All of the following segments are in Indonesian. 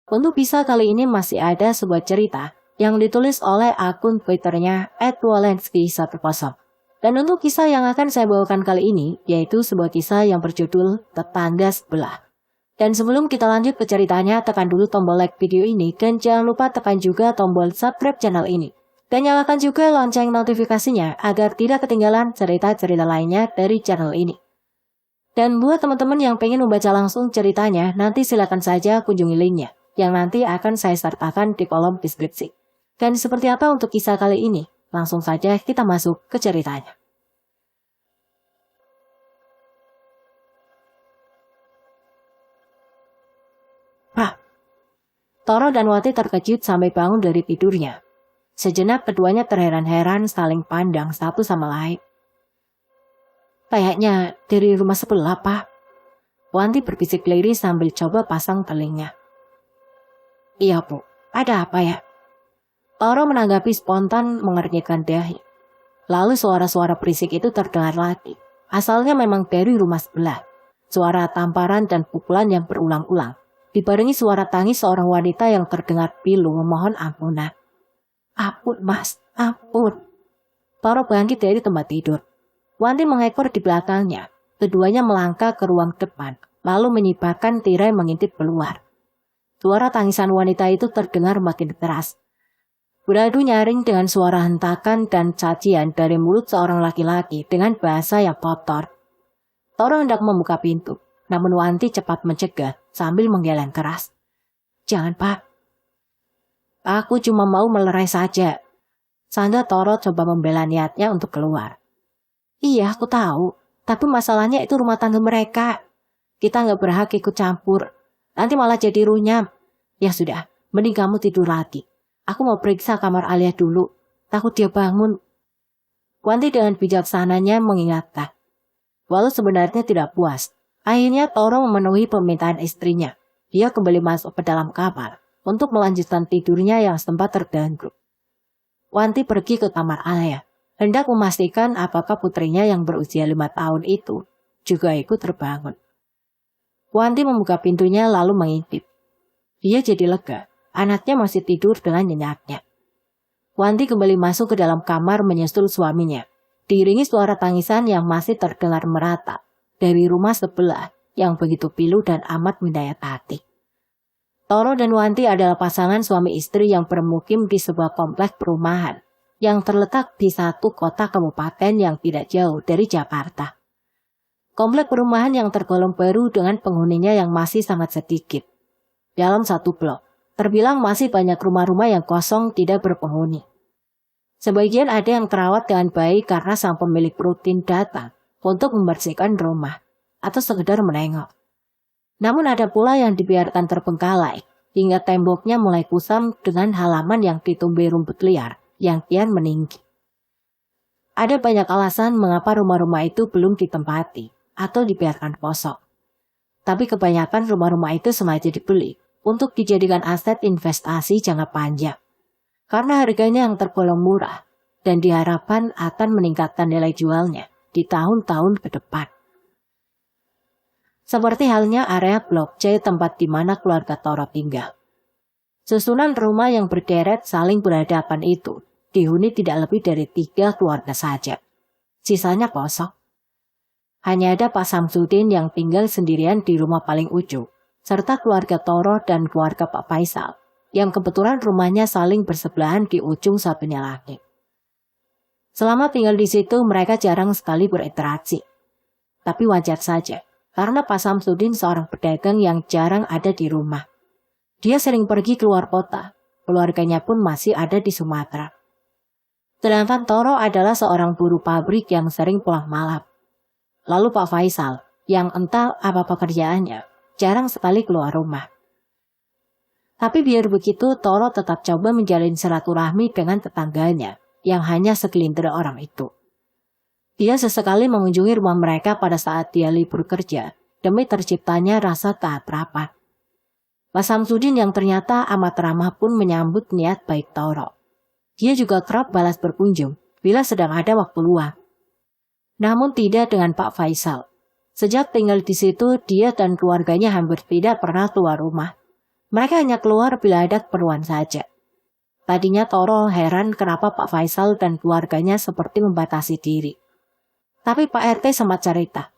Untuk kisah kali ini masih ada sebuah cerita yang ditulis oleh akun Twitternya @walensky10. Dan untuk kisah yang akan saya bawakan kali ini, yaitu sebuah kisah yang berjudul Tetangga Sebelah. Dan sebelum kita lanjut ke ceritanya, tekan dulu tombol like video ini dan jangan lupa tekan juga tombol subscribe channel ini. Dan nyalakan juga lonceng notifikasinya agar tidak ketinggalan cerita-cerita lainnya dari channel ini. Dan buat teman-teman yang pengen membaca langsung ceritanya, nanti silakan saja kunjungi linknya yang nanti akan saya sertakan di kolom deskripsi. Dan seperti apa untuk kisah kali ini? Langsung saja kita masuk ke ceritanya. Pak, Toro dan Wati terkejut sampai bangun dari tidurnya. Sejenak keduanya terheran-heran saling pandang satu sama lain. Kayaknya dari rumah sebelah, Pak. Wanti berbisik lirih sambil coba pasang telinga. Iya, Bu. Ada apa ya? Toro menanggapi spontan mengernyitkan dahi. Lalu suara-suara berisik itu terdengar lagi. Asalnya memang dari rumah sebelah. Suara tamparan dan pukulan yang berulang-ulang. Dibarengi suara tangis seorang wanita yang terdengar pilu memohon ampunan. Ampun, Mas. Ampun. Toro bangkit dari tempat tidur. Wanti mengekor di belakangnya. Keduanya melangkah ke ruang depan, lalu menyibarkan tirai mengintip keluar. Suara tangisan wanita itu terdengar makin keras. Beradu nyaring dengan suara hentakan dan cacian dari mulut seorang laki-laki dengan bahasa yang kotor. Toro hendak membuka pintu, namun Wanti cepat mencegah sambil menggeleng keras. Jangan, Pak. Aku cuma mau melerai saja. Sanda Toro coba membela niatnya untuk keluar. Iya, aku tahu. Tapi masalahnya itu rumah tangga mereka. Kita nggak berhak ikut campur. Nanti malah jadi runyam. Ya sudah, mending kamu tidur lagi. Aku mau periksa kamar Alia dulu. Takut dia bangun. Wanti dengan bijaksananya mengingatkan. Walau sebenarnya tidak puas, akhirnya Toro memenuhi permintaan istrinya. Dia kembali masuk ke dalam kamar untuk melanjutkan tidurnya yang sempat terganggu. Wanti pergi ke kamar Alia, hendak memastikan apakah putrinya yang berusia 5 tahun itu juga ikut terbangun. Wanti membuka pintunya lalu mengintip. Dia jadi lega, anaknya masih tidur dengan nyenyaknya. Wanti kembali masuk ke dalam kamar menyusul suaminya, diiringi suara tangisan yang masih terdengar merata dari rumah sebelah yang begitu pilu dan amat mendayat hati. Toro dan Wanti adalah pasangan suami istri yang bermukim di sebuah kompleks perumahan yang terletak di satu kota kabupaten yang tidak jauh dari Jakarta. Komplek perumahan yang tergolong baru dengan penghuninya yang masih sangat sedikit. Dalam satu blok, terbilang masih banyak rumah-rumah yang kosong tidak berpenghuni. Sebagian ada yang terawat dengan baik karena sang pemilik rutin datang untuk membersihkan rumah atau sekedar menengok. Namun ada pula yang dibiarkan terbengkalai hingga temboknya mulai kusam dengan halaman yang ditumbuhi rumput liar yang kian meninggi. Ada banyak alasan mengapa rumah-rumah itu belum ditempati atau dibiarkan kosong. Tapi kebanyakan rumah-rumah itu sengaja dibeli untuk dijadikan aset investasi jangka panjang. Karena harganya yang tergolong murah dan diharapkan akan meningkatkan nilai jualnya di tahun-tahun ke depan. Seperti halnya area Blok C tempat di mana keluarga Toro tinggal. Susunan rumah yang berderet saling berhadapan itu dihuni tidak lebih dari 3 keluarga saja. Sisanya kosong. Hanya ada Pak Samsudin yang tinggal sendirian di rumah paling ujung, serta keluarga Toro dan keluarga Pak Faisal, yang kebetulan rumahnya saling bersebelahan di ujung satunya lagi. Selama tinggal di situ mereka jarang sekali berinteraksi. Tapi wajar saja, karena Pak Samsudin seorang pedagang yang jarang ada di rumah. Dia sering pergi keluar kota, keluarganya pun masih ada di Sumatera. Sedangkan Toro adalah seorang buruh pabrik yang sering pulang malam. Lalu Pak Faisal, yang entah apa pekerjaannya, jarang sekali keluar rumah. Tapi biar begitu, Toro tetap coba menjalin silaturahmi dengan tetangganya, yang hanya segelintir orang itu. Dia sesekali mengunjungi rumah mereka pada saat dia libur kerja, demi terciptanya rasa keakraban. Pak Samsudin yang ternyata amat ramah pun menyambut niat baik Toro. Dia juga kerap balas berkunjung, bila sedang ada waktu luang. Namun tidak dengan Pak Faisal. Sejak tinggal di situ, dia dan keluarganya hampir tidak pernah keluar rumah. Mereka hanya keluar bila ada keperluan saja. Tadinya Toro heran kenapa Pak Faisal dan keluarganya seperti membatasi diri. Tapi Pak RT sempat cerita,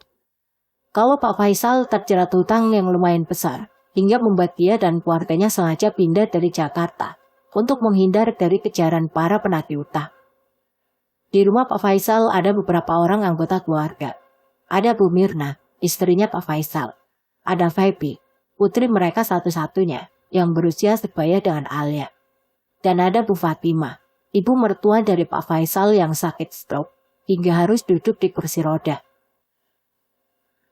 kalau Pak Faisal terjerat hutang yang lumayan besar, hingga membuat dia dan keluarganya sengaja pindah dari Jakarta untuk menghindar dari kejaran para penagih hutang. Di rumah Pak Faisal ada beberapa orang anggota keluarga. Ada Bu Mirna, istrinya Pak Faisal. Ada Feby, putri mereka satu-satunya yang berusia sebaya dengan Alia. Dan ada Bu Fatima, ibu mertua dari Pak Faisal yang sakit stroke hingga harus duduk di kursi roda.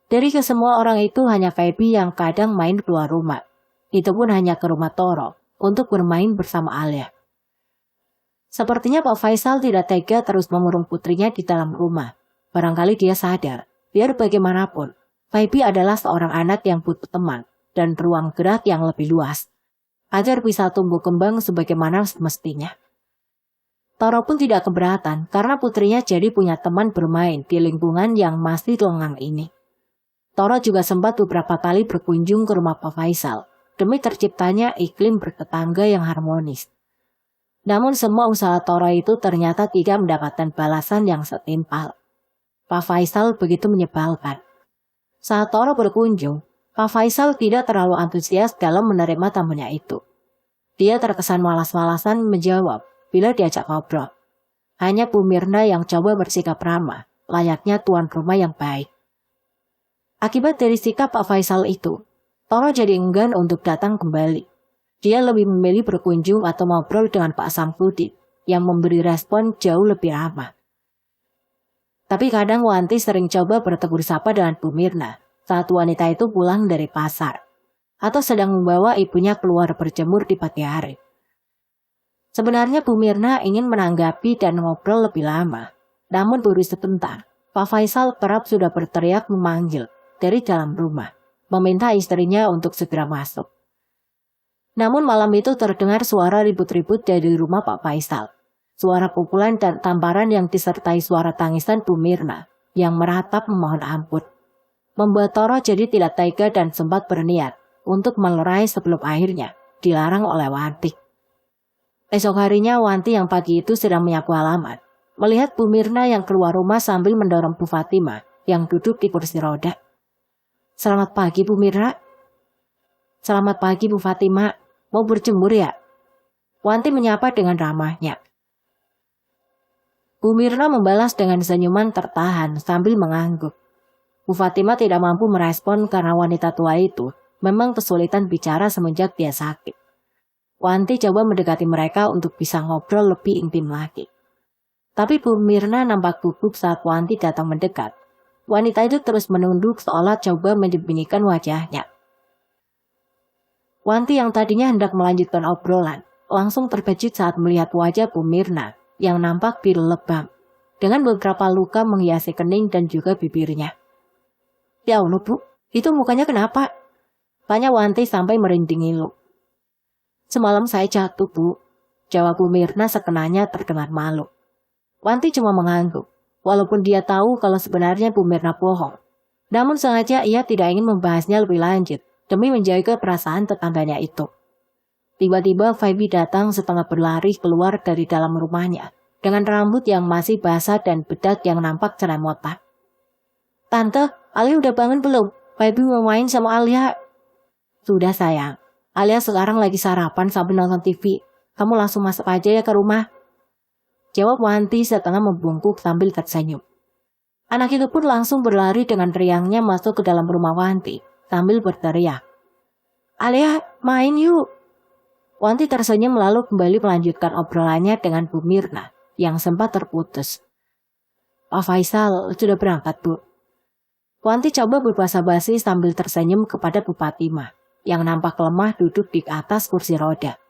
Dari kesemua orang itu hanya Feby yang kadang main keluar rumah. Itu pun hanya ke rumah Toro untuk bermain bersama Alia. Sepertinya Pak Faisal tidak tega terus mengurung putrinya di dalam rumah. Barangkali dia sadar, biar bagaimanapun, Feby adalah seorang anak yang butuh teman dan ruang gerak yang lebih luas, agar bisa tumbuh kembang sebagaimana semestinya. Toro pun tidak keberatan karena putrinya jadi punya teman bermain di lingkungan yang masih lengang ini. Toro juga sempat beberapa kali berkunjung ke rumah Pak Faisal demi terciptanya iklim bertetangga yang harmonis. Namun semua usaha Toro itu ternyata tidak mendapatkan balasan yang setimpal. Pak Faisal begitu menyebalkan. Saat Toro berkunjung, Pak Faisal tidak terlalu antusias dalam menerima tamunya itu. Dia terkesan malas-malasan menjawab bila diajak ngobrol. Hanya Bu Mirna yang coba bersikap ramah, layaknya tuan rumah yang baik. Akibat dari sikap Pak Faisal itu, Toro jadi enggan untuk datang kembali. Dia lebih memilih berkunjung atau ngobrol dengan Pak Samsudin yang memberi respon jauh lebih ramah. Tapi kadang Wanti sering coba bertegur sapa dengan Bu Mirna saat wanita itu pulang dari pasar atau sedang membawa ibunya keluar berjemur di pagi hari. Sebenarnya Bu Mirna ingin menanggapi dan ngobrol lebih lama, namun baru sebentar Pak Faisal kerap sudah berteriak memanggil dari dalam rumah, meminta istrinya untuk segera masuk. Namun malam itu terdengar suara ribut-ribut dari rumah Pak Faisal. Suara pukulan dan tamparan yang disertai suara tangisan Bu Mirna yang meratap memohon ampun. Membuat Toro jadi tidak tega dan sempat berniat untuk melerai sebelum akhirnya dilarang oleh Wanti. Esok harinya Wanti yang pagi itu sedang menyapu halaman, melihat Bu Mirna yang keluar rumah sambil mendorong Bu Fatima yang duduk di kursi roda. "Selamat pagi Bu Mirna." "Selamat pagi Bu Fatima. Mau berjemur ya?" Wanti menyapa dengan ramahnya. Bu Mirna membalas dengan senyuman tertahan sambil mengangguk. Bu Fatima tidak mampu merespon karena wanita tua itu memang kesulitan bicara semenjak dia sakit. Wanti coba mendekati mereka untuk bisa ngobrol lebih intim lagi. Tapi Bu Mirna nampak gugup saat Wanti datang mendekat. Wanita itu terus menunduk seolah coba menyembunyikan wajahnya. Wanti yang tadinya hendak melanjutkan obrolan, langsung terkejut saat melihat wajah Bu Mirna yang nampak biru lebam, dengan beberapa luka menghiasi kening dan juga bibirnya. "Ya Allah Bu, itu mukanya kenapa?" tanya Wanti sampai merinding ngilu. "Semalam saya jatuh Bu," jawab Bu Mirna sekenanya terdengar malu. Wanti cuma mengangguk, walaupun dia tahu kalau sebenarnya Bu Mirna bohong. Namun sengaja ia tidak ingin membahasnya lebih lanjut, demi menjaga perasaan tetangganya itu. Tiba-tiba Feby datang setengah berlari keluar dari dalam rumahnya, dengan rambut yang masih basah dan bedak yang nampak ceremotan. "Tante, Alia udah bangun belum? Feby mau main sama Alia." "Sudah sayang, Alia sekarang lagi sarapan sambil nonton TV. Kamu langsung masuk aja ya ke rumah," jawab Wanti setengah membungkuk sambil tersenyum. Anak itu pun langsung berlari dengan riangnya masuk ke dalam rumah Wanti sambil berteriak, "Alia, main yuk." Wanti tersenyum lalu kembali melanjutkan obrolannya dengan Bu Mirna yang sempat terputus. "Pak Faisal sudah berangkat Bu." Wanti coba berbahasa basi sambil tersenyum kepada Bu Fatima yang nampak lemah duduk di atas kursi roda.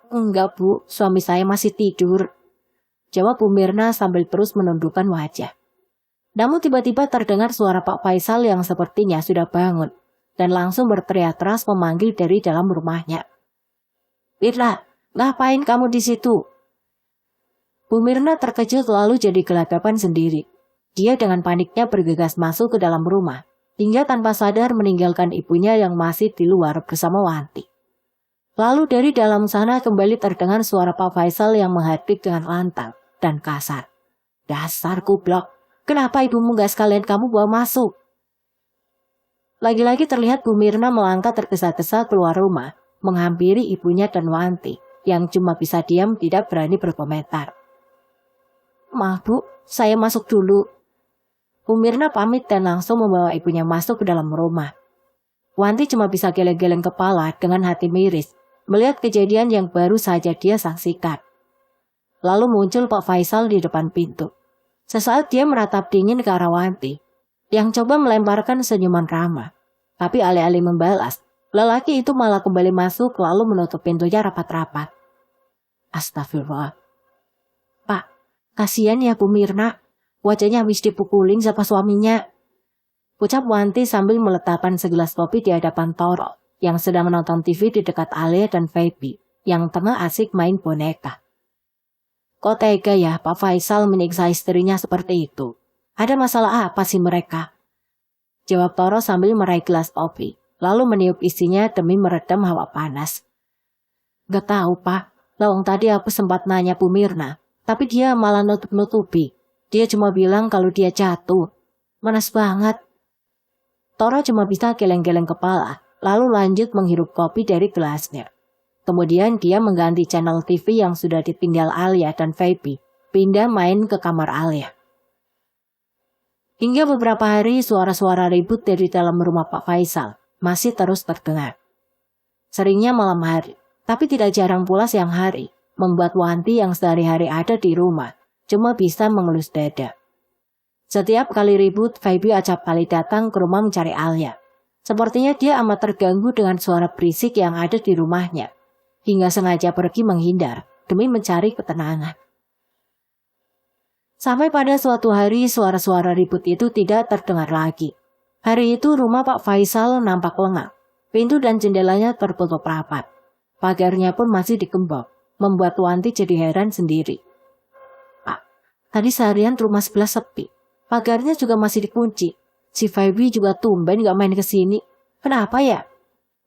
Enggak Bu, suami saya masih tidur," jawab Bu Mirna sambil terus menundukkan wajah. Namun tiba-tiba terdengar suara Pak Faisal yang sepertinya sudah bangun dan langsung berteriak keras memanggil dari dalam rumahnya. "Mirna, ngapain kamu di situ?" Bu Mirna terkejut lalu jadi gelagapan sendiri. Dia dengan paniknya bergegas masuk ke dalam rumah hingga tanpa sadar meninggalkan ibunya yang masih di luar bersama Wanti. Lalu dari dalam sana kembali terdengar suara Pak Faisal yang menghardik dengan lantang dan kasar. Dasar kublok, kenapa ibumu gak sekalian kamu bawa masuk? Lagi-lagi terlihat Bu Mirna melangkah tergesa-gesa keluar rumah, menghampiri ibunya dan Wanti, yang cuma bisa diam tidak berani berkomentar. Maaf Bu, saya masuk dulu. Bu Mirna pamit dan langsung membawa ibunya masuk ke dalam rumah. Wanti cuma bisa geleng-geleng kepala dengan hati miris, melihat kejadian yang baru saja dia saksikan. Lalu muncul Pak Faisal di depan pintu. Sesaat dia meratap dingin ke arah Wanti, yang coba melemparkan senyuman ramah. Tapi alih-alih membalas, lelaki itu malah kembali masuk lalu menutup pintunya rapat-rapat. Astagfirullah. Pak, kasihan ya Bu Mirna. Wajahnya habis dipukulin sama suaminya. Ucap Wanti sambil meletakkan segelas kopi di hadapan Toro yang sedang menonton TV di dekat Alia dan Feby yang tengah asik main boneka. Kok tega ya Pak Faisal menyiksa istrinya seperti itu? Ada masalah apa sih mereka? Jawab Toro sambil meraih gelas kopi, lalu meniup isinya demi meredam hawa panas. Gak tahu Pak, lawang tadi aku sempat nanya Bu Mirna, tapi dia malah nutup-nutupi. Dia cuma bilang kalau dia jatuh. Panas banget. Toro cuma bisa geleng-geleng kepala, lalu lanjut menghirup kopi dari gelasnya. Kemudian dia mengganti channel TV yang sudah ditinggal Alia dan Feby, pindah main ke kamar Alia. Hingga beberapa hari suara-suara ribut dari dalam rumah Pak Faisal masih terus terdengar. Seringnya malam hari, tapi tidak jarang pula siang hari, membuat Wanti yang sehari-hari ada di rumah cuma bisa mengelus dada. Setiap kali ribut, Feby acap kali datang ke rumah mencari Alia. Sepertinya dia amat terganggu dengan suara berisik yang ada di rumahnya, hingga sengaja pergi menghindar demi mencari ketenangan. Sampai pada suatu hari suara-suara ribut itu tidak terdengar lagi. Hari itu rumah Pak Faisal nampak lengang. Pintu dan jendelanya tertutup rapat. Pagarnya pun masih dikembok, membuat Wanti jadi heran sendiri. Tadi seharian rumah sebelah sepi. Pagarnya juga masih dikunci. Si Feby juga tumben gak main ke sini. Kenapa ya?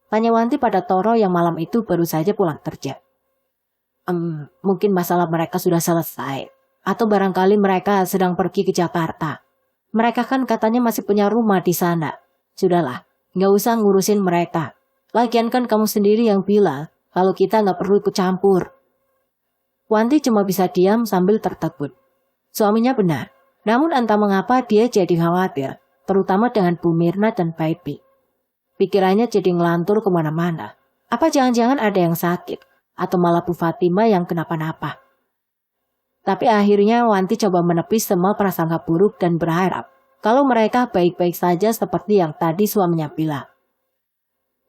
Tanya Wanti pada Toro yang malam itu baru saja pulang kerja. Mungkin masalah mereka sudah selesai. Atau barangkali mereka sedang pergi ke Jakarta. Mereka kan katanya masih punya rumah di sana. Sudahlah, gak usah ngurusin mereka. Lagian kan kamu sendiri yang bilang kalau kita gak perlu ikut campur. Wanti cuma bisa diam sambil tertegun. Suaminya benar, namun entah mengapa dia jadi khawatir, terutama dengan Bu Mirna dan Feby. Pikirannya jadi ngelantur kemana-mana. Apa jangan-jangan ada yang sakit, atau malah Bu Fatima yang kenapa-napa. Tapi akhirnya Wanti coba menepis semua prasangka buruk dan berharap kalau mereka baik-baik saja seperti yang tadi suaminya bilang.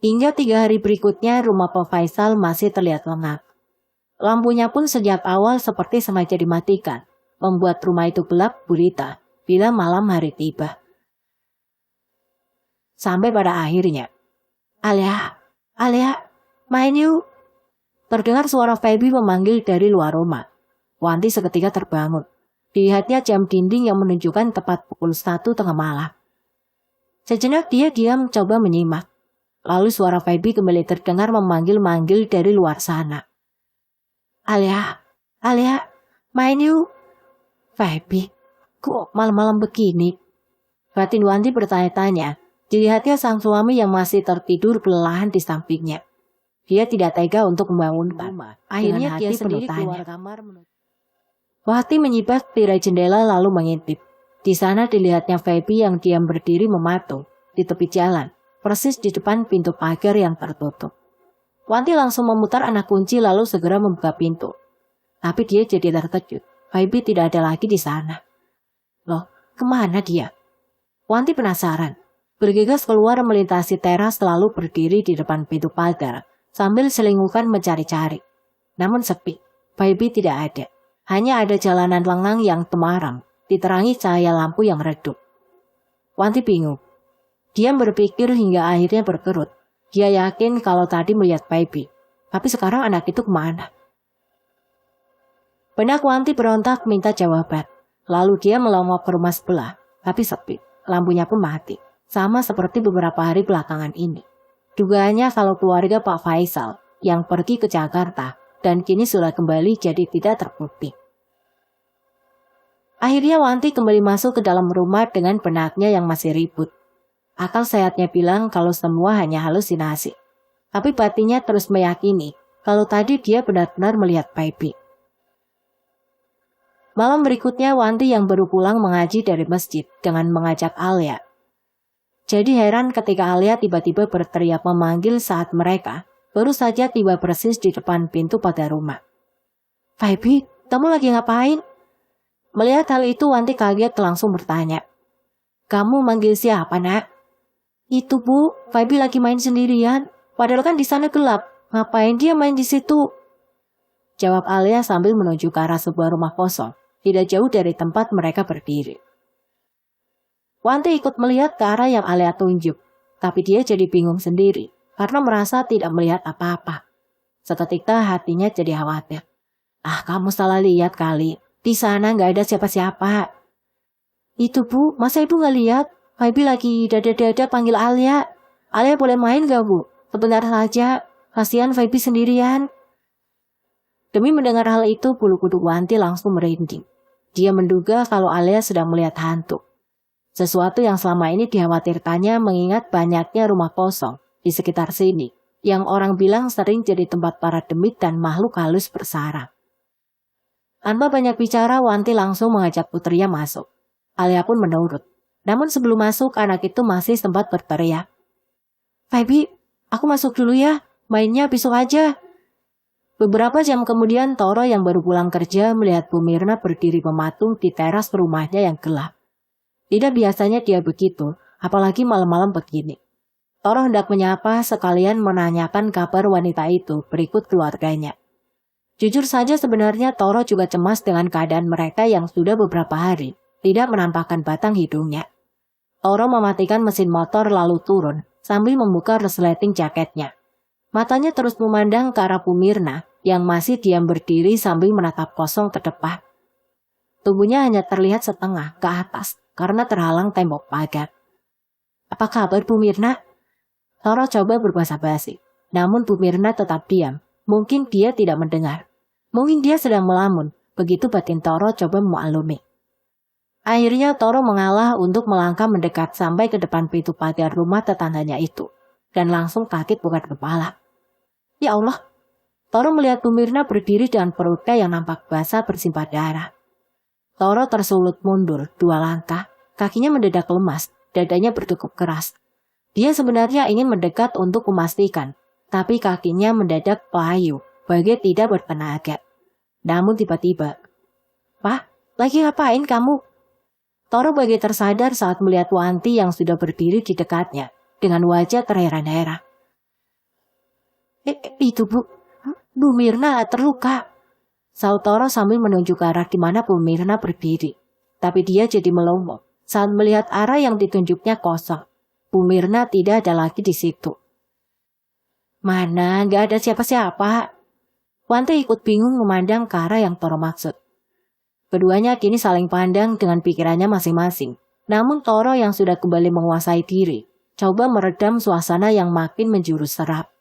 Hingga 3 hari berikutnya rumah Pak Faisal masih terlihat lengang. Lampunya pun sejak awal seperti sengaja dimatikan, membuat rumah itu gelap gulita bila malam hari tiba. Sampai pada akhirnya, Alia, main yuk. Terdengar suara Feby memanggil dari luar rumah. Wanti seketika terbangun. Dilihatnya jam dinding yang menunjukkan tepat pukul 1 tengah malam. Sejenak dia diam coba menyimak. Lalu suara Feby kembali terdengar memanggil-manggil dari luar sana. Alia, main yuk. Feby, kok malam-malam begini? Batin Wanti bertanya-tanya. Dilihatnya sang suami yang masih tertidur kelelahan di sampingnya. Dia tidak tega untuk membangunkan. Akhirnya dia sendiri keluar kamar. Wanti menyibak tirai jendela lalu mengintip. Di sana dilihatnya Feby yang diam berdiri mematung di tepi jalan, persis di depan pintu pagar yang tertutup. Wanti langsung memutar anak kunci lalu segera membuka pintu. Tapi dia jadi terkejut. Feby tidak ada lagi di sana. Loh, kemana dia? Wanti penasaran. Bergegas keluar melintasi teras lalu berdiri di depan pintu pagar sambil selingukan mencari-cari. Namun sepi. Feby tidak ada. Hanya ada jalanan lengang yang temaram, diterangi cahaya lampu yang redup. Wanti bingung. Dia berpikir hingga akhirnya berkerut. Dia yakin kalau tadi melihat Feby. Tapi sekarang anak itu kemana? Benak Wanti berontak minta jawaban. Lalu dia melongok ke rumah sebelah, tapi sepi. Lampunya pun mati. sama seperti beberapa hari belakangan ini. Dugaannya kalau keluarga Pak Faisal yang pergi ke Jakarta dan kini sudah kembali jadi tidak terbukti. Akhirnya Wanti kembali masuk ke dalam rumah dengan benaknya yang masih ribut. Akal sehatnya bilang kalau semua hanya halusinasi. Tapi batinnya terus meyakini kalau tadi dia benar-benar melihat baby. Malam berikutnya Wanti yang baru pulang mengaji dari masjid dengan mengajak Alia. Jadi heran ketika Alia tiba-tiba berteriak memanggil saat mereka baru saja tiba persis di depan pintu pagar rumah. "Baby, kamu lagi ngapain?" Melihat hal itu Wanti kaget langsung bertanya. "Kamu manggil siapa, Nak?" "Itu Bu, Baby lagi main sendirian. Padahal kan di sana gelap. Ngapain dia main di situ?" Jawab Alia sambil menuju ke arah sebuah rumah kosong, tidak jauh dari tempat mereka berdiri. Wanti ikut melihat ke arah yang Alia tunjuk, tapi dia jadi bingung sendiri karena merasa tidak melihat apa-apa. Seketika hatinya jadi khawatir. Kamu salah lihat kali. Di sana nggak ada siapa-siapa." "Itu Bu, masa Ibu nggak lihat? Baby lagi dada-dada panggil Alia. Alia boleh main gak Bu? Sebentar saja, kasihan Baby sendirian." Demi mendengar hal itu, bulu kuduk Wanti langsung merinding. Dia menduga kalau Alia sedang melihat hantu. Sesuatu yang selama ini dikhawatirkannya mengingat banyaknya rumah kosong di sekitar sini, yang orang bilang sering jadi tempat para demit dan makhluk halus bersarang. Tanpa banyak bicara, Wanti langsung mengajak putrinya masuk. Alia pun menurut. Namun sebelum masuk, anak itu masih sempat berteriak. "Baby, aku masuk dulu ya. Mainnya besok aja." Beberapa jam kemudian, Toro yang baru pulang kerja melihat Bu Mirna berdiri mematung di teras rumahnya yang gelap. Tidak biasanya dia begitu, apalagi malam-malam begini. Toro hendak menyapa sekalian menanyakan kabar wanita itu berikut keluarganya. Jujur saja sebenarnya Toro juga cemas dengan keadaan mereka yang sudah beberapa hari tidak menampakkan batang hidungnya. Toro mematikan mesin motor lalu turun sambil membuka resleting jaketnya. Matanya terus memandang ke arah Bu Mirna yang masih diam berdiri sambil menatap kosong ke depan. Tubuhnya hanya terlihat setengah ke atas karena terhalang tembok pagar. "Apa kabar Bu Mirna?" Toro coba berbahasa basi, namun Bu Mirna tetap diam. Mungkin dia tidak mendengar. Mungkin dia sedang melamun, begitu batin Toro coba memaklumi. Akhirnya Toro mengalah untuk melangkah mendekat sampai ke depan pintu pagar rumah tetangganya itu, dan langsung kaget bukan kepala. Ya Allah, Toro melihat Bu Mirna berdiri dengan perutnya yang nampak basah bersimpah darah. Toro tersulut mundur 2 langkah, kakinya mendadak lemas, dadanya berdegup keras. Dia sebenarnya ingin mendekat untuk memastikan, tapi kakinya mendadak payu, bagai tidak bertenaga. Namun tiba-tiba, "Pak, lagi ngapain kamu?" Toro bagai tersadar saat melihat Wanti yang sudah berdiri di dekatnya, dengan wajah terheran-heran. Itu Bu Mirna terluka," saut Toro sambil menunjuk ke arah di mana Bu Mirna berdiri. Tapi dia jadi melongo saat melihat arah yang ditunjuknya kosong. Bu Mirna tidak ada lagi di situ. "Mana, nggak ada siapa-siapa." Wanti ikut bingung memandang ke arah yang Toro maksud. Keduanya kini saling pandang dengan pikirannya masing-masing. Namun Toro yang sudah kembali menguasai diri, coba meredam suasana yang makin menjurus serap.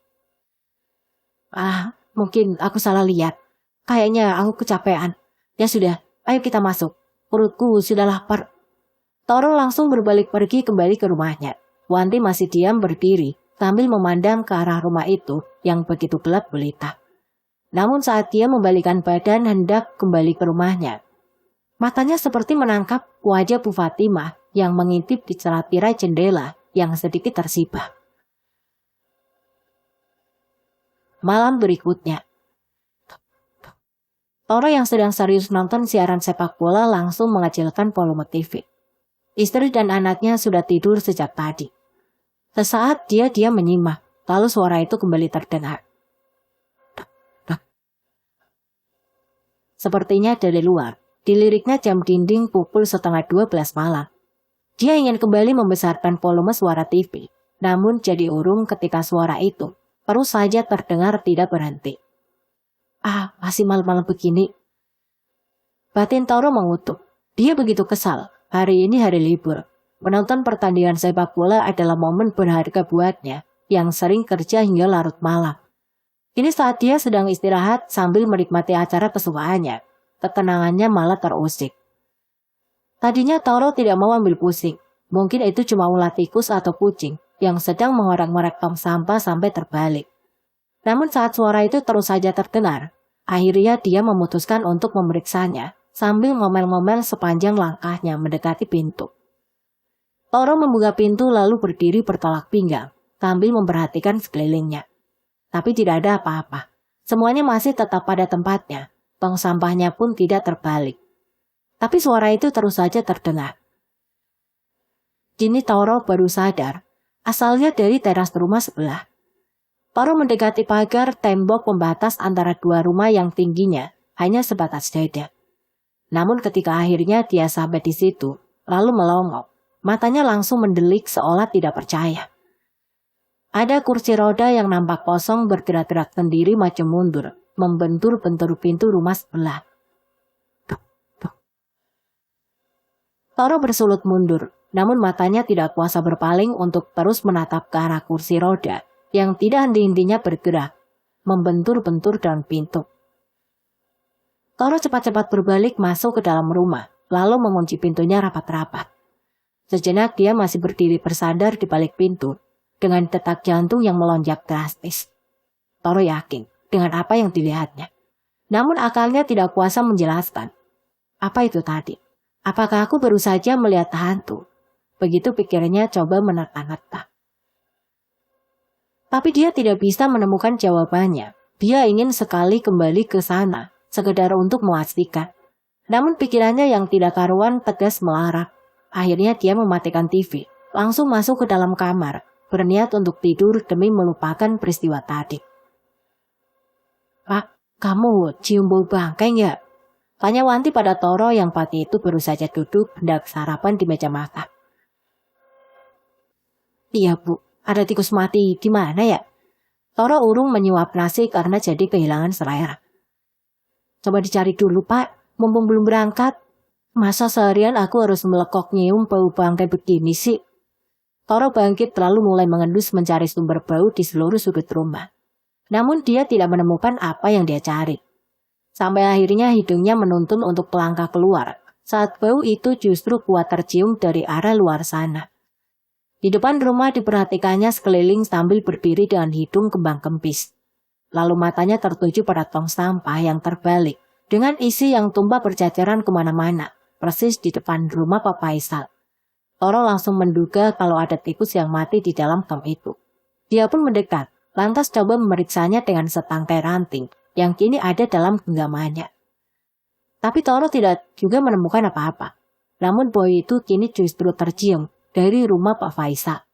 Mungkin aku salah lihat. Kayaknya aku kecapean. Ya sudah, ayo kita masuk. Perutku sudah lapar." Toro langsung berbalik pergi kembali ke rumahnya. Wanti masih diam berdiri sambil memandang ke arah rumah itu yang begitu gelap gulita. Namun saat dia membalikkan badan hendak kembali ke rumahnya, matanya seperti menangkap wajah Bu Fatimah yang mengintip di celah tirai jendela yang sedikit tersibak. Malam berikutnya, Toro yang sedang serius nonton siaran sepak bola langsung mengecilkan volume TV. Istri dan anaknya sudah tidur sejak tadi. Sesaat dia diam menyimak, lalu suara itu kembali terdengar. Sepertinya dari luar, diliriknya jam dinding pukul 11:30 malam. Dia ingin kembali membesarkan volume suara TV, namun jadi urung ketika suara itu terus saja terdengar tidak berhenti. Masih malam-malam begini. Batin Toro mengutuk. Dia begitu kesal, hari ini hari libur. Menonton pertandingan sepak bola adalah momen berharga buatnya yang sering kerja hingga larut malam. Kini saat dia sedang istirahat sambil menikmati acara kesukaannya, ketenangannya malah terusik. Tadinya Toro tidak mau ambil pusing. Mungkin itu cuma ulat tikus atau kucing yang sedang mengorek-ngorek tong sampah sampai terbalik. Namun saat suara itu terus saja terdengar, akhirnya dia memutuskan untuk memeriksanya sambil ngomel-ngomel sepanjang langkahnya mendekati pintu. Toro membuka pintu lalu berdiri bertolak pinggang sambil memperhatikan sekelilingnya. Tapi tidak ada apa-apa. Semuanya masih tetap pada tempatnya. Tong sampahnya pun tidak terbalik. Tapi suara itu terus saja terdengar. Kini Toro baru sadar, asalnya dari teras rumah sebelah. Toro mendekati pagar tembok pembatas antara dua rumah yang tingginya hanya sebatas dada. Namun ketika akhirnya dia sampai di situ, lalu melongok, matanya langsung mendelik seolah tidak percaya. Ada kursi roda yang nampak kosong bergerak-gerak sendiri maju mundur, membentur-bentur pintu rumah sebelah. Toro bersulut mundur, namun matanya tidak kuasa berpaling untuk terus menatap ke arah kursi roda yang tidak henti-hentinya bergerak, membentur-bentur dalam pintu. Toro cepat-cepat berbalik masuk ke dalam rumah, lalu mengunci pintunya rapat-rapat. Sejenak dia masih berdiri bersandar di balik pintu, dengan detak jantung yang melonjak drastis. Toro yakin dengan apa yang dilihatnya. Namun akalnya tidak kuasa menjelaskan. Apa itu tadi? Apakah aku baru saja melihat hantu? Begitu pikirnya coba menerka-nerka. Tapi dia tidak bisa menemukan jawabannya. Dia ingin sekali kembali ke sana, sekedar untuk memastikan. Namun pikirannya yang tidak karuan tegas melarang. Akhirnya dia mematikan TV, langsung masuk ke dalam kamar, berniat untuk tidur demi melupakan peristiwa tadi. Pak, kamu cium bau bangkai nggak? Tanya Wanti pada Toro yang pagi itu baru saja duduk hendak sarapan di meja makan. Iya Bu, ada tikus mati di mana ya? Toro urung menyuap nasi karena jadi kehilangan selera. Coba dicari dulu Pak, mumpung belum berangkat. Masa seharian aku harus melekok nyium bau bangkai begini sih? Toro bangkit lalu mulai mengendus mencari sumber bau di seluruh sudut rumah. Namun dia tidak menemukan apa yang dia cari. Sampai akhirnya hidungnya menuntun untuk melangkah keluar, saat bau itu justru kuat tercium dari arah luar sana. Di depan rumah diperhatikannya sekeliling sambil berdiri dengan hidung kembang kempis. Lalu matanya tertuju pada tong sampah yang terbalik, dengan isi yang tumpah berjajaran kemana-mana, persis di depan rumah Pak Faisal. Toro langsung menduga kalau ada tikus yang mati di dalam tong itu. Dia pun mendekat, lantas coba memeriksanya dengan setangkai ranting yang kini ada dalam genggamannya. Tapi Toro tidak juga menemukan apa-apa. Namun bau itu kini justru tercium dari rumah Pak Faisal.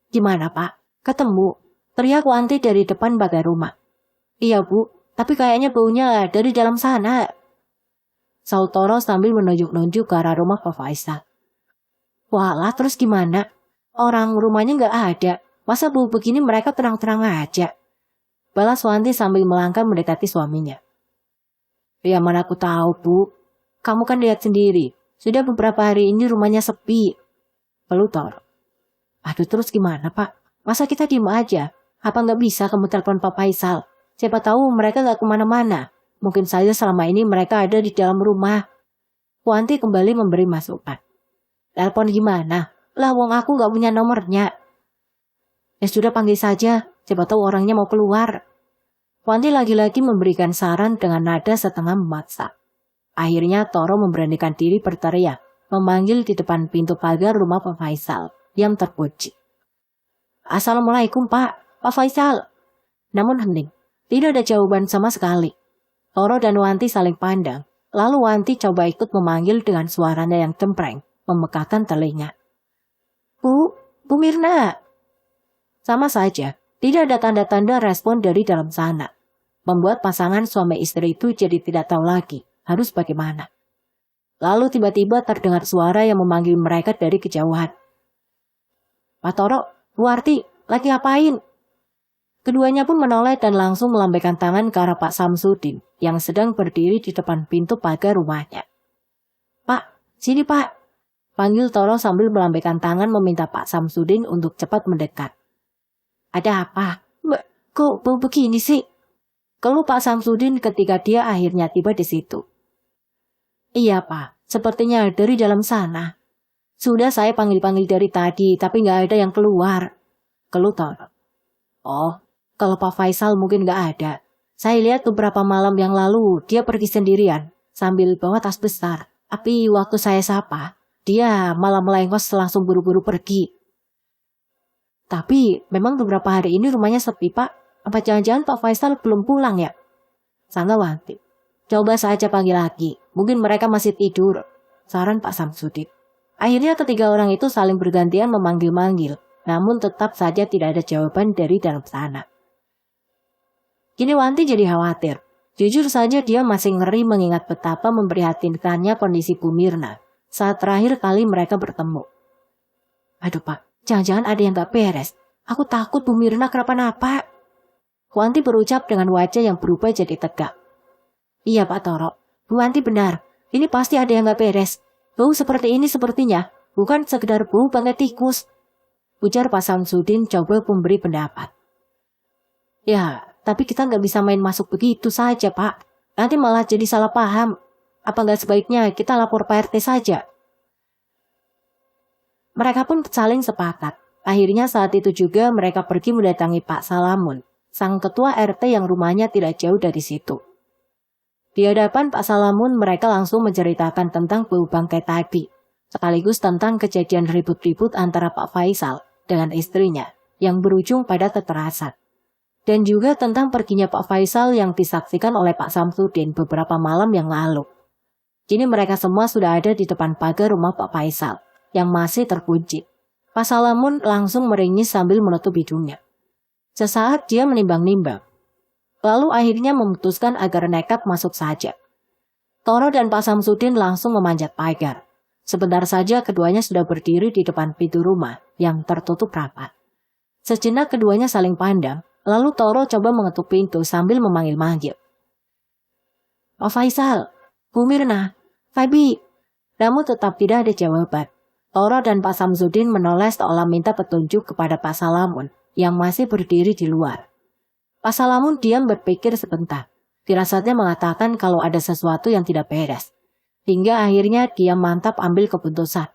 Gimana Pak? Ketemu? Teriak Wanti dari depan pagar rumah. Iya Bu, tapi kayaknya baunya dari dalam sana. Saul Toro sambil menunjuk-nunjuk ke arah rumah Pak Faisal. Walah, terus gimana? Orang rumahnya nggak ada. Masa bau begini mereka terang-terang aja? Balas Wanti sambil melangkah mendekati suaminya. Ya mana aku tahu Bu. Kamu kan lihat sendiri. Sudah beberapa hari ini rumahnya sepi. Lalu Toro. Aduh terus gimana Pak? Masa kita diem aja? Apa nggak bisa kamu telepon Pak Faisal? Siapa tahu mereka nggak kemana-mana. Mungkin saja selama ini mereka ada di dalam rumah. Wanti kembali memberi masukan. Telepon gimana? Lah wong aku nggak punya nomornya. Ya sudah panggil saja. Siapa tahu orangnya mau keluar. Wanti lagi-lagi memberikan saran dengan nada setengah memaksa. Akhirnya Toro memberanikan diri berteriak, memanggil di depan pintu pagar rumah Pak Faisal yang terpuji. Assalamualaikum Pak Faisal. Namun hening, tidak ada jawaban sama sekali. Toro dan Wanti saling pandang, lalu Wanti coba ikut memanggil dengan suaranya yang cempreng, memekakkan telinga. Bu Mirna. Sama saja. Tidak ada tanda-tanda respon dari dalam sana. Membuat pasangan suami istri itu jadi tidak tahu lagi harus bagaimana. Lalu tiba-tiba terdengar suara yang memanggil mereka dari kejauhan. Pak Toro, Bu Arti, lagi ngapain? Keduanya pun menoleh dan langsung melambaikan tangan ke arah Pak Samsudin yang sedang berdiri di depan pintu pagar rumahnya. Pak, sini Pak. Panggil Toro sambil melambaikan tangan meminta Pak Samsudin untuk cepat mendekat. Ada apa? Mbak, kok bau begini sih? Keluh Pak Samsudin ketika dia akhirnya tiba di situ. Iya Pak, sepertinya dari dalam sana. Sudah saya panggil-panggil dari tadi, tapi nggak ada yang keluar. Keluh Toro. Oh, kalau Pak Faisal mungkin nggak ada. Saya lihat beberapa malam yang lalu dia pergi sendirian sambil bawa tas besar. Tapi waktu saya sapa, dia malah melengos langsung buru-buru pergi. Tapi memang beberapa hari ini rumahnya sepi Pak. Apa jangan-jangan Pak Faisal belum pulang ya? Sanggawati. Coba saja panggil lagi. Mungkin mereka masih tidur. Saran Pak Samsudin. Akhirnya ketiga orang itu saling bergantian memanggil-manggil. Namun tetap saja tidak ada jawaban dari dalam sana. Kini Wanti jadi khawatir. Jujur saja dia masih ngeri mengingat betapa memprihatinkannya kondisi Bu Mirna saat terakhir kali mereka bertemu. Aduh Pak, jangan-jangan ada yang gak beres. Aku takut Bu Mirna kenapa-napa. Wanti berucap dengan wajah yang berubah jadi tegak. Iya Pak Toro, Bu Wanti benar. Ini pasti ada yang gak beres. Bau seperti ini sepertinya bukan sekedar bau bangkai tikus. Ujar Pak Samsudin coba memberi pendapat. Ya, tapi kita nggak bisa main masuk begitu saja Pak. Nanti malah jadi salah paham. Apa nggak sebaiknya kita lapor Pak RT saja? Mereka pun saling sepakat. Akhirnya saat itu juga mereka pergi mendatangi Pak Salamun, sang ketua RT yang rumahnya tidak jauh dari situ. Di hadapan Pak Salamun mereka langsung menceritakan tentang bau bangkai tadi, sekaligus tentang kejadian ribut-ribut antara Pak Faisal dengan istrinya yang berujung pada kekerasan. Dan juga tentang perginya Pak Faisal yang disaksikan oleh Pak Samsudin beberapa malam yang lalu. Kini mereka semua sudah ada di depan pagar rumah Pak Faisal yang masih terkunci. Pak Salamun langsung meringis sambil menutup hidungnya. Sesaat dia menimbang-nimbang. Lalu akhirnya memutuskan agar nekat masuk saja. Toro dan Pak Samsudin langsung memanjat pagar. Sebentar saja keduanya sudah berdiri di depan pintu rumah yang tertutup rapat. Sejenak keduanya saling pandang, lalu Toro coba mengetuk pintu sambil memanggil-manggil. Pak Faisal, Bu Mirna, Fabi. Namun tetap tidak ada jawaban. Toro dan Pak Samsudin menoleh seolah minta petunjuk kepada Pak Salamun yang masih berdiri di luar. Pak Salamun diam berpikir sebentar. Firasatnya mengatakan kalau ada sesuatu yang tidak beres. Hingga akhirnya dia mantap ambil keputusan.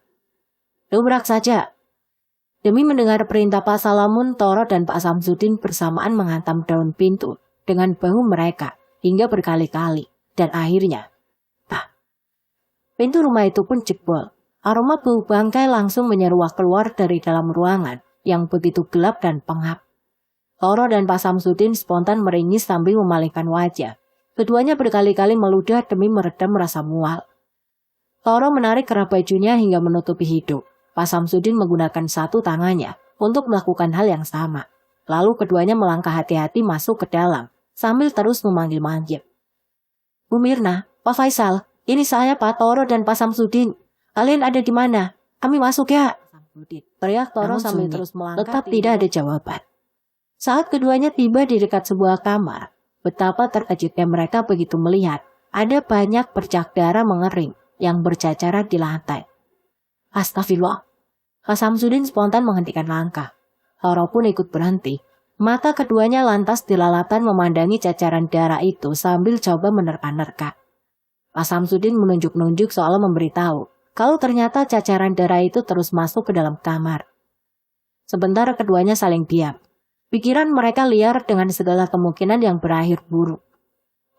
Dobrak saja. Demi mendengar perintah Pak Salamun, Toro dan Pak Samsudin bersamaan menghantam daun pintu dengan bahu mereka hingga berkali-kali. Dan akhirnya, pintu rumah itu pun jebol. Aroma bau bangkai langsung menyeruak keluar dari dalam ruangan yang begitu gelap dan pengap. Toro dan Pak Samsudin spontan meringis sambil memalingkan wajah. Keduanya berkali-kali meludah demi meredam rasa mual. Toro menarik kerah bajunya hingga menutupi hidung. Pak Samsudin menggunakan satu tangannya untuk melakukan hal yang sama. Lalu keduanya melangkah hati-hati masuk ke dalam sambil terus memanggil-manggil. Bu Mirna, Pak Faisal, ini saya Pak Toro dan Pak Samsudin. Kalian ada di mana? Kami masuk ya. Teriak Toro sambil terus melangkah. Tetap tidak ada jawaban. Saat keduanya tiba di dekat sebuah kamar, betapa terkejutnya mereka begitu melihat ada banyak bercak darah mengering yang berceceran di lantai. Astagfirullah. Pak Samsudin spontan menghentikan langkah. Toro pun ikut berhenti. Mata keduanya lantas dilalatan memandangi ceceran darah itu sambil coba menerka-nerka. Pak Samsudin menunjuk-nunjuk seolah memberitahu kalau ternyata ceceran darah itu terus masuk ke dalam kamar. Sebentar keduanya saling diam. Pikiran mereka liar dengan segala kemungkinan yang berakhir buruk.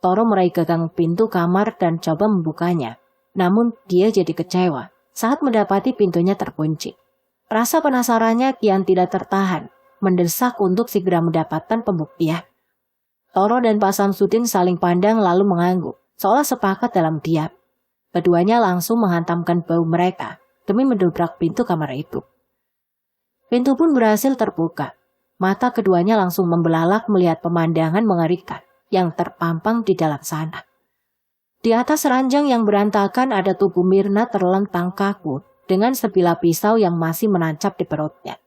Toro meraih gagang pintu kamar dan coba membukanya. Namun dia jadi kecewa saat mendapati pintunya terkunci. Rasa penasarannya kian tidak tertahan, mendesak untuk segera mendapatkan pembuktian. Toro dan Pak Samsudin saling pandang lalu mengangguk, seolah sepakat dalam diam. Keduanya langsung menghantamkan bahu mereka demi mendobrak pintu kamar itu. Pintu pun berhasil terbuka. Mata keduanya langsung membelalak melihat pemandangan mengerikan yang terpampang di dalam sana. Di atas ranjang yang berantakan ada tubuh Mirna terlentang kaku dengan sebilah pisau yang masih menancap di perutnya.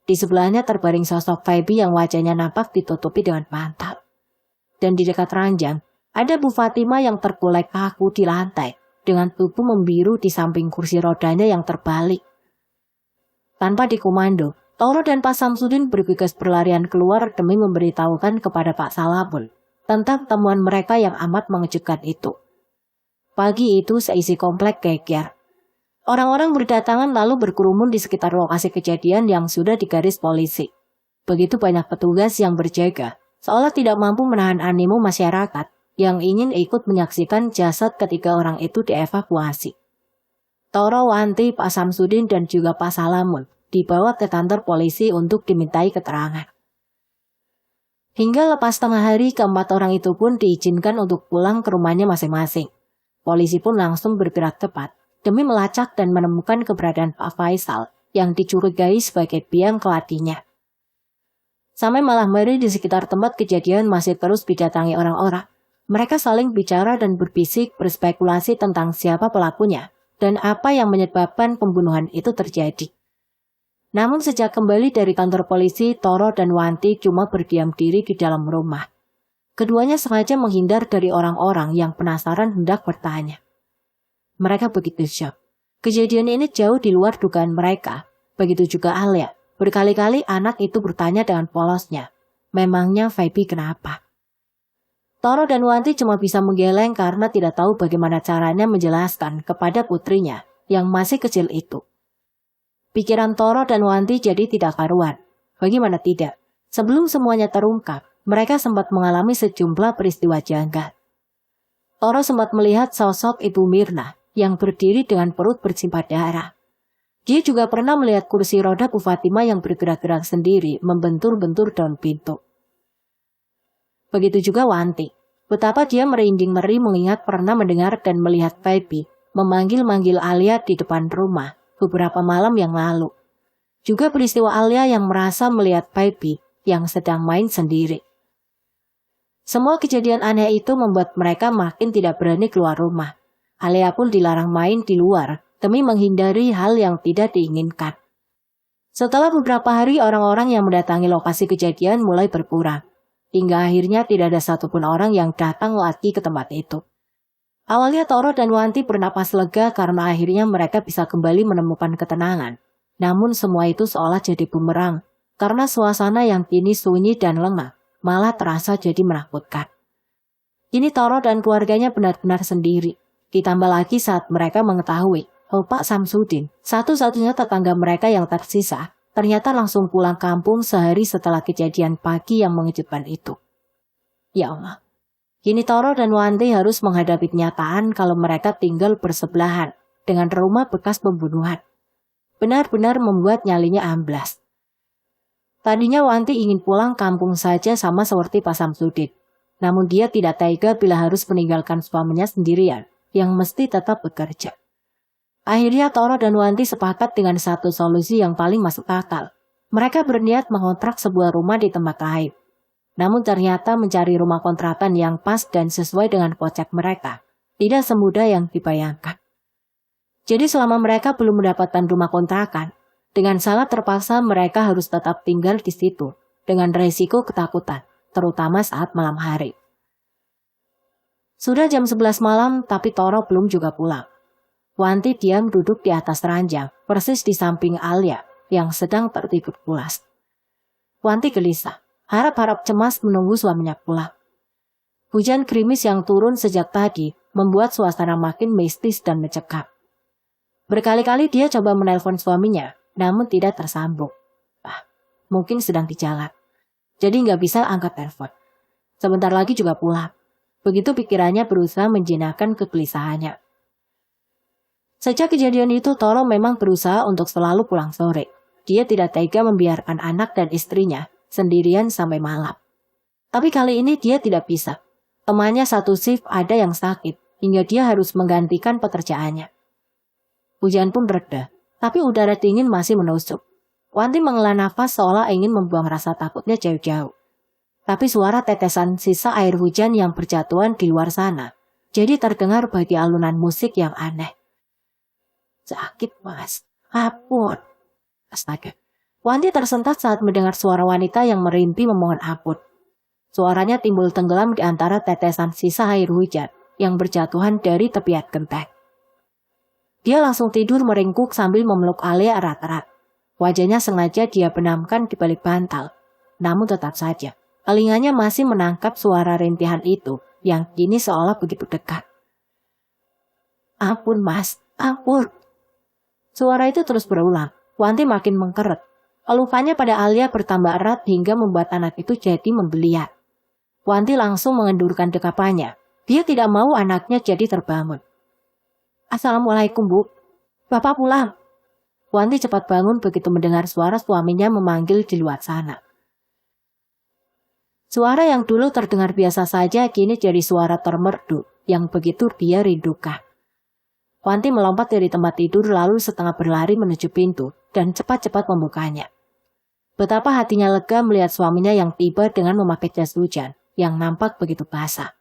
Di sebelahnya terbaring sosok Fabi yang wajahnya nampak ditutupi dengan bantal. Dan di dekat ranjang ada Bu Fatima yang terkulai kaku di lantai dengan tubuh membiru di samping kursi rodanya yang terbalik. Tanpa dikomando, Toro dan Pak Samsudin bergegas berlarian keluar demi memberitahukan kepada Pak Salamun tentang temuan mereka yang amat mengejutkan itu. Pagi itu seisi komplek geger. Orang-orang berdatangan lalu berkerumun di sekitar lokasi kejadian yang sudah digaris polisi. Begitu banyak petugas yang berjaga, seolah tidak mampu menahan animo masyarakat yang ingin ikut menyaksikan jasad ketiga orang itu dievakuasi. Toro, Wanti, Pak Samsudin, dan juga Pak Salamun dibawa ke kantor polisi untuk dimintai keterangan. Hingga lepas tengah hari, keempat orang itu pun diizinkan untuk pulang ke rumahnya masing-masing. Polisi pun langsung bergerak cepat demi melacak dan menemukan keberadaan Pak Faisal yang dicurigai sebagai biang keladinya. Sampai malam hari di sekitar tempat kejadian masih terus didatangi orang-orang. Mereka saling bicara dan berbisik berspekulasi tentang siapa pelakunya dan apa yang menyebabkan pembunuhan itu terjadi. Namun sejak kembali dari kantor polisi, Toro dan Wanti cuma berdiam diri di dalam rumah. Keduanya sengaja menghindar dari orang-orang yang penasaran hendak bertanya. Mereka begitu syok. Kejadian ini jauh di luar dugaan mereka. Begitu juga Alia. Berkali-kali anak itu bertanya dengan polosnya. Memangnya Feby kenapa? Toro dan Wanti cuma bisa menggeleng karena tidak tahu bagaimana caranya menjelaskan kepada putrinya yang masih kecil itu. Pikiran Toro dan Wanti jadi tidak karuan. Bagaimana tidak? Sebelum semuanya terungkap, mereka sempat mengalami sejumlah peristiwa janggal. Toro sempat melihat sosok Ibu Mirna yang berdiri dengan perut bersimpah darah. Dia juga pernah melihat kursi roda Bu Fatimah yang bergerak-gerak sendiri membentur-bentur daun pintu. Begitu juga Wanti. Betapa dia merinding ngeri mengingat pernah mendengar dan melihat Feby memanggil-manggil Alia di depan rumah beberapa malam yang lalu. Juga peristiwa Alia yang merasa melihat Feby yang sedang main sendiri. Semua kejadian aneh itu membuat mereka makin tidak berani keluar rumah. Alia pun dilarang main di luar demi menghindari hal yang tidak diinginkan. Setelah beberapa hari, orang-orang yang mendatangi lokasi kejadian mulai berkurang. Hingga akhirnya tidak ada satupun orang yang datang lagi ke tempat itu. Awalnya Toro dan Wanti bernapas lega karena akhirnya mereka bisa kembali menemukan ketenangan. Namun semua itu seolah jadi bumerang, karena suasana yang kini sunyi dan lengang malah terasa jadi menakutkan. Kini Toro dan keluarganya benar-benar sendiri. Ditambah lagi saat mereka mengetahui Pak Samsudin, satu-satunya tetangga mereka yang tersisa, ternyata langsung pulang kampung sehari setelah kejadian pagi yang mengejutkan itu. Ya Allah. Kini Toro dan Wanti harus menghadapi kenyataan kalau mereka tinggal bersebelahan dengan rumah bekas pembunuhan. Benar-benar membuat nyalinya amblas. Tadinya Wanti ingin pulang kampung saja sama seperti Pak Samsudin. Namun dia tidak tega bila harus meninggalkan suaminya sendirian yang mesti tetap bekerja. Akhirnya Toro dan Wanti sepakat dengan satu solusi yang paling masuk akal. Mereka berniat mengontrak sebuah rumah di tempat lain. Namun ternyata mencari rumah kontrakan yang pas dan sesuai dengan kocek mereka tidak semudah yang dibayangkan. Jadi selama mereka belum mendapatkan rumah kontrakan, dengan sangat terpaksa mereka harus tetap tinggal di situ dengan resiko ketakutan, terutama saat malam hari. Sudah jam 11 malam tapi Toro belum juga pulang. Wanti diam duduk di atas ranjang, persis di samping Alia yang sedang tertidur pulas. Wanti gelisah. Harap-harap cemas menunggu suaminya pulang. Hujan gerimis yang turun sejak tadi membuat suasana makin mistis dan mencekam. Berkali-kali dia coba menelpon suaminya, namun tidak tersambung. Mungkin sedang di jalan. Jadi nggak bisa angkat telepon. Sebentar lagi juga pulang. Begitu pikirannya berusaha menjinakkan kegelisahannya. Sejak kejadian itu, Toro memang berusaha untuk selalu pulang sore. Dia tidak tega membiarkan anak dan istrinya sendirian sampai malam. Tapi kali ini dia tidak bisa. Temannya satu shift ada yang sakit, hingga dia harus menggantikan pekerjaannya. Hujan pun reda, tapi udara dingin masih menusuk. Wanti menghela nafas seolah ingin membuang rasa takutnya jauh-jauh. Tapi suara tetesan sisa air hujan yang berjatuhan di luar sana, jadi terdengar bagi alunan musik yang aneh. Sakit mas, ampun. Astaga. Wanti tersentak saat mendengar suara wanita yang merintih memohon ampun. Suaranya timbul tenggelam di antara tetesan sisa air hujan yang berjatuhan dari tepian genteng. Dia langsung tidur meringkuk sambil memeluk Alia erat-erat. Wajahnya sengaja dia benamkan di balik bantal. Namun tetap saja, telinganya masih menangkap suara rintihan itu yang kini seolah begitu dekat. Ampun mas, ampun. Suara itu terus berulang. Wanti makin mengkeret. Alufannya pada Alia bertambah erat hingga membuat anak itu jadi membeliat. Wanti langsung mengendurkan dekapannya. Dia tidak mau anaknya jadi terbangun. Assalamualaikum bu, bapak pulang. Wanti cepat bangun begitu mendengar suara suaminya memanggil di luar sana. Suara yang dulu terdengar biasa saja kini jadi suara termerdu yang begitu dia rindukan. Wanti melompat dari tempat tidur lalu setengah berlari menuju pintu dan cepat-cepat membukanya. Betapa hatinya lega melihat suaminya yang tiba dengan memakai jas hujan yang nampak begitu basah.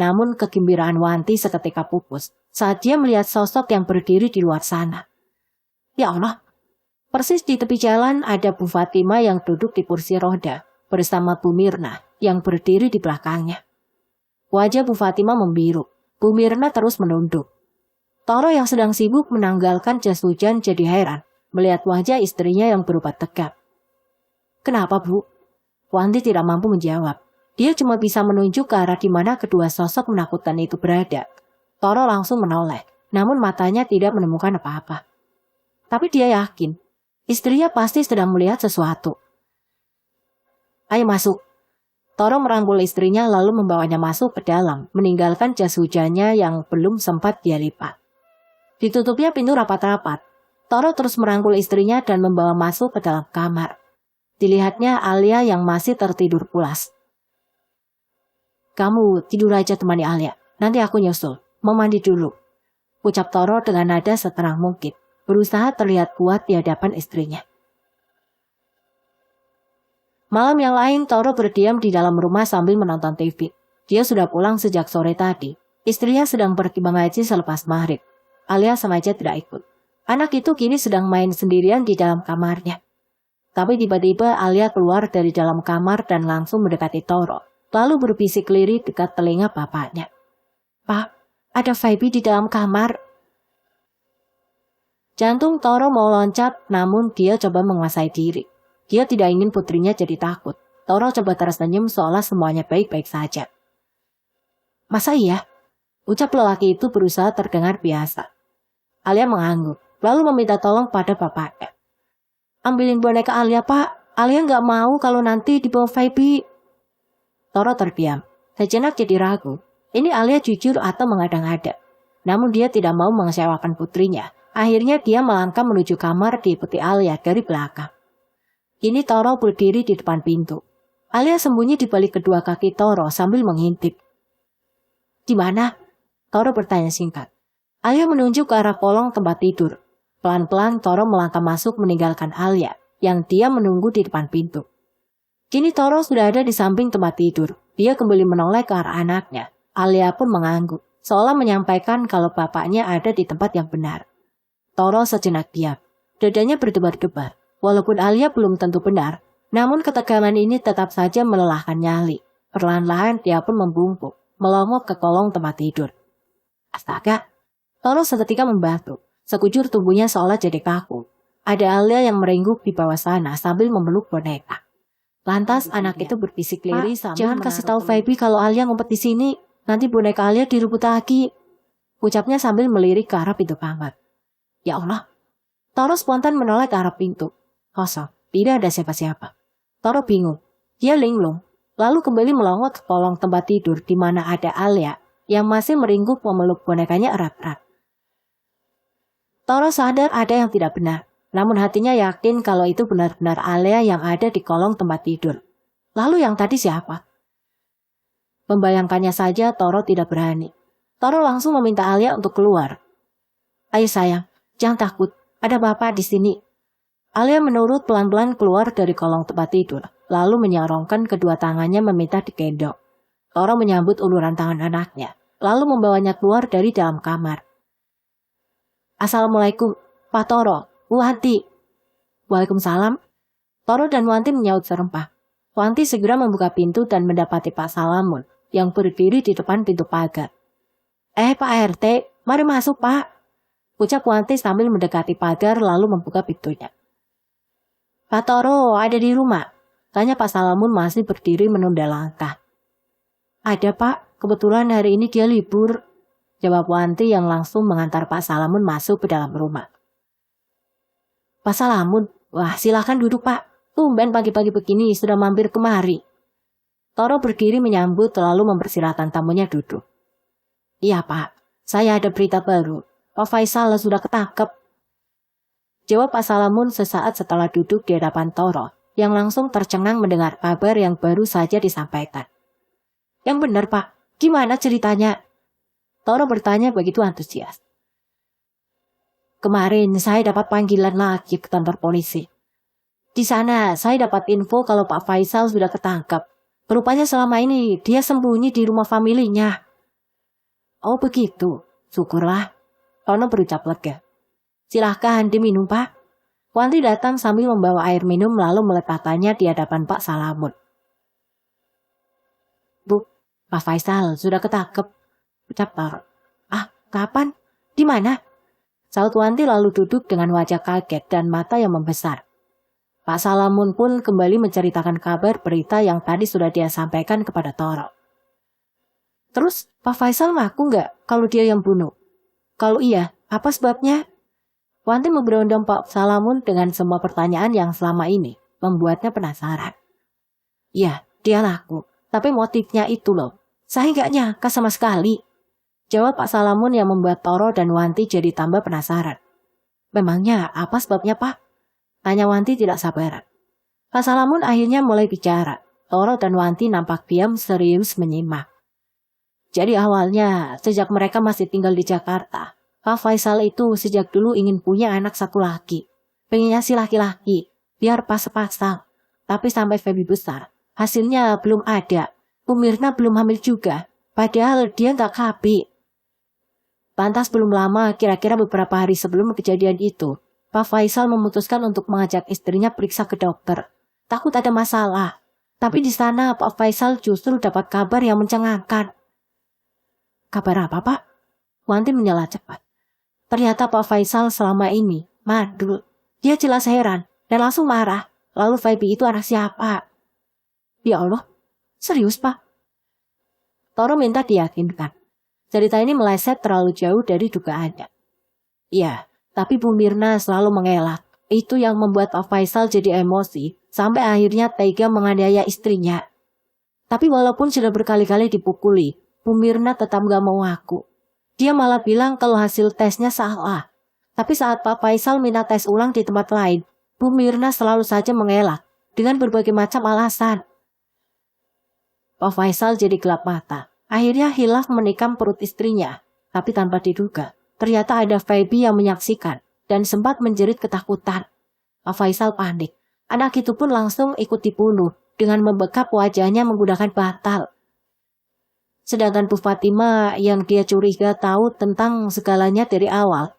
Namun kegembiraan Wanti seketika pupus saat dia melihat sosok yang berdiri di luar sana. Ya Allah, persis di tepi jalan ada Bu Fatima yang duduk di kursi roda bersama Bu Mirna yang berdiri di belakangnya. Wajah Bu Fatima membiru, Bu Mirna terus menunduk. Toro yang sedang sibuk menanggalkan jas hujan jadi heran melihat wajah istrinya yang berubah tegap. Kenapa Bu? Wanti tidak mampu menjawab. Dia cuma bisa menunjuk ke arah di mana kedua sosok menakutkan itu berada. Toro langsung menoleh, namun matanya tidak menemukan apa-apa. Tapi dia yakin, istrinya pasti sedang melihat sesuatu. Ayo masuk. Toro merangkul istrinya lalu membawanya masuk ke dalam, meninggalkan jas hujannya yang belum sempat dia lipat. Ditutupnya pintu rapat-rapat. Toro terus merangkul istrinya dan membawa masuk ke dalam kamar. Dilihatnya Alia yang masih tertidur pulas. Kamu tidur aja temani Alia, nanti aku nyusul, mau mandi dulu. Ucap Toro dengan nada seterang mungkin, berusaha terlihat kuat di hadapan istrinya. Malam yang lain Toro berdiam di dalam rumah sambil menonton TV. Dia sudah pulang sejak sore tadi. Istrinya sedang pergi mengaji selepas maghrib. Alia sengaja tidak ikut. Anak itu kini sedang main sendirian di dalam kamarnya. Tapi tiba-tiba Alia keluar dari dalam kamar dan langsung mendekati Toro. Lalu berbisik lirih dekat telinga bapaknya. Pak, ada Feby di dalam kamar. Jantung Toro mau loncat, namun dia coba menguasai diri. Dia tidak ingin putrinya jadi takut. Toro coba tersenyum seolah semuanya baik-baik saja. Masa iya? Ucap lelaki itu berusaha terdengar biasa. Alia mengangguk, lalu meminta tolong pada bapaknya. Ambilin boneka Alia, Pak. Alia nggak mau kalau nanti dibawa Feby. Toro terdiam. Sejenak jadi ragu. Ini Alia jujur atau mengada-ngada. Namun dia tidak mau mengecewakan putrinya. Akhirnya dia melangkah menuju kamar diikuti Alia dari belakang. Kini Toro berdiri di depan pintu. Alia sembunyi di balik kedua kaki Toro sambil mengintip. Di mana? Toro bertanya singkat. Alia menunjuk ke arah kolong tempat tidur. Pelan-pelan Toro melangkah masuk meninggalkan Alia yang dia menunggu di depan pintu. Kini Toro sudah ada di samping tempat tidur. Dia kembali menoleh ke arah anaknya. Alia pun mengangguk, seolah menyampaikan kalau bapaknya ada di tempat yang benar. Toro sejenak diam. Dadanya berdebar-debar. Walaupun Alia belum tentu benar, namun ketegangan ini tetap saja melelahkan nyali. Perlahan-lahan dia pun membungkuk, melongok ke kolong tempat tidur. Astaga! Toro seketika membatuk. Sekujur tubuhnya seolah jadi kaku. Ada Alia yang merengguk di bawah sana sambil memeluk boneka. Lantas anak itu berbisik lirih sambil jangan kasih tahu Feby kalau Alia ngumpet di sini. Nanti boneka Alia direbut lagi. Ucapnya sambil melirik ke arah pintu kamar. Ya Allah. Toro spontan menoleh ke arah pintu. Kosong. Tidak ada siapa-siapa. Toro bingung. Dia linglung. Lalu kembali melongok ke kolong tempat tidur di mana ada Alia yang masih meringkuk memeluk bonekanya erat-erat. Toro sadar ada yang tidak benar. Namun hatinya yakin kalau itu benar-benar Alia yang ada di kolong tempat tidur. Lalu yang tadi siapa? Membayangkannya saja Toro tidak berani. Toro langsung meminta Alia untuk keluar. Ayo sayang, jangan takut, ada bapak di sini. Alia menurut pelan-pelan keluar dari kolong tempat tidur, lalu menyorongkan kedua tangannya meminta digendong. Toro menyambut uluran tangan anaknya, lalu membawanya keluar dari dalam kamar. Assalamualaikum, Pak Toro. Wanti. Waalaikumsalam. Toro dan Wanti menyaut serempak. Wanti segera membuka pintu dan mendapati Pak Salamun yang berdiri di depan pintu pagar. Pak RT, mari masuk Pak. ucap Wanti sambil mendekati pagar lalu membuka pintunya. Pak Toro ada di rumah? Tanya Pak Salamun masih berdiri menunda langkah. Ada Pak, kebetulan hari ini dia libur. Jawab Wanti yang langsung mengantar Pak Salamun masuk ke dalam rumah. Pak Salamun, wah silakan duduk Pak. Tumben pagi-pagi begini sudah mampir kemari. Toro berdiri menyambut lalu mempersilahkan tamunya duduk. Iya Pak, saya ada berita baru. Pak Faisal sudah ketangkep. Jawab Pak Salamun sesaat setelah duduk di hadapan Toro, yang langsung tercengang mendengar kabar yang baru saja disampaikan. Yang benar Pak, gimana ceritanya? Toro bertanya begitu antusias. Kemarin saya dapat panggilan lagi ke kantor polisi. Di sana saya dapat info kalau Pak Faisal sudah ketangkep. Rupanya selama ini dia sembunyi di rumah familinya. Oh begitu, syukurlah. Tono berucap lega. Silahkan diminum Pak. Wanti datang sambil membawa air minum lalu meletakkannya di hadapan Pak Salamun. Bu, Pak Faisal sudah ketangkep. Ucap Toro. Ah, kapan? Di mana? Saut Wanti lalu duduk dengan wajah kaget dan mata yang membesar. Pak Salamun pun kembali menceritakan kabar berita yang tadi sudah dia sampaikan kepada Toro. Terus Pak Faisal ngaku nggak kalau dia yang bunuh? Kalau iya, apa sebabnya? Wanti memberondong Pak Salamun dengan semua pertanyaan yang selama ini membuatnya penasaran. Ya, dia laku, tapi motifnya itu loh. Saya nggak nyangka sama sekali. Jawab Pak Salamun yang membuat Toro dan Wanti jadi tambah penasaran. Memangnya apa sebabnya Pak? Tanya Wanti tidak sabaran. Pak Salamun akhirnya mulai bicara. Toro dan Wanti nampak diam serius menyimak. Jadi awalnya, sejak mereka masih tinggal di Jakarta, Pak Faisal itu sejak dulu ingin punya anak satu lagi. Pengennya si laki-laki, biar pas-pasang. Tapi sampai Feby besar, hasilnya belum ada. Bu Mirna belum hamil juga, padahal dia nggak KB. Lantas belum lama, kira-kira beberapa hari sebelum kejadian itu, Pak Faisal memutuskan untuk mengajak istrinya periksa ke dokter. Takut ada masalah. Tapi di sana Pak Faisal justru dapat kabar yang mencengangkan. Kabar apa Pak? Wanti menyela cepat. Ternyata Pak Faisal selama ini mandul. Dia jelas heran dan langsung marah. Lalu Feby itu anak siapa? Ya Allah, serius Pak? Toro minta diyakinkan. Cerita ini meleset terlalu jauh dari dugaannya. Iya, tapi Bu Mirna selalu mengelak. Itu yang membuat Pak Faisal jadi emosi sampai akhirnya tega menganiaya istrinya. Tapi walaupun sudah berkali-kali dipukuli, Bu Mirna tetap gak mau ngaku. Dia malah bilang kalau hasil tesnya salah. Tapi saat Pak Faisal minta tes ulang di tempat lain, Bu Mirna selalu saja mengelak dengan berbagai macam alasan. Pak Faisal jadi gelap mata. Akhirnya hilaf menikam perut istrinya. Tapi tanpa diduga, ternyata ada Feby yang menyaksikan dan sempat menjerit ketakutan. Pak Faisal panik. Anak itu pun langsung ikut dibunuh dengan membekap wajahnya menggunakan bantal. Sedangkan Bu Fatima yang dia curiga tahu tentang segalanya dari awal,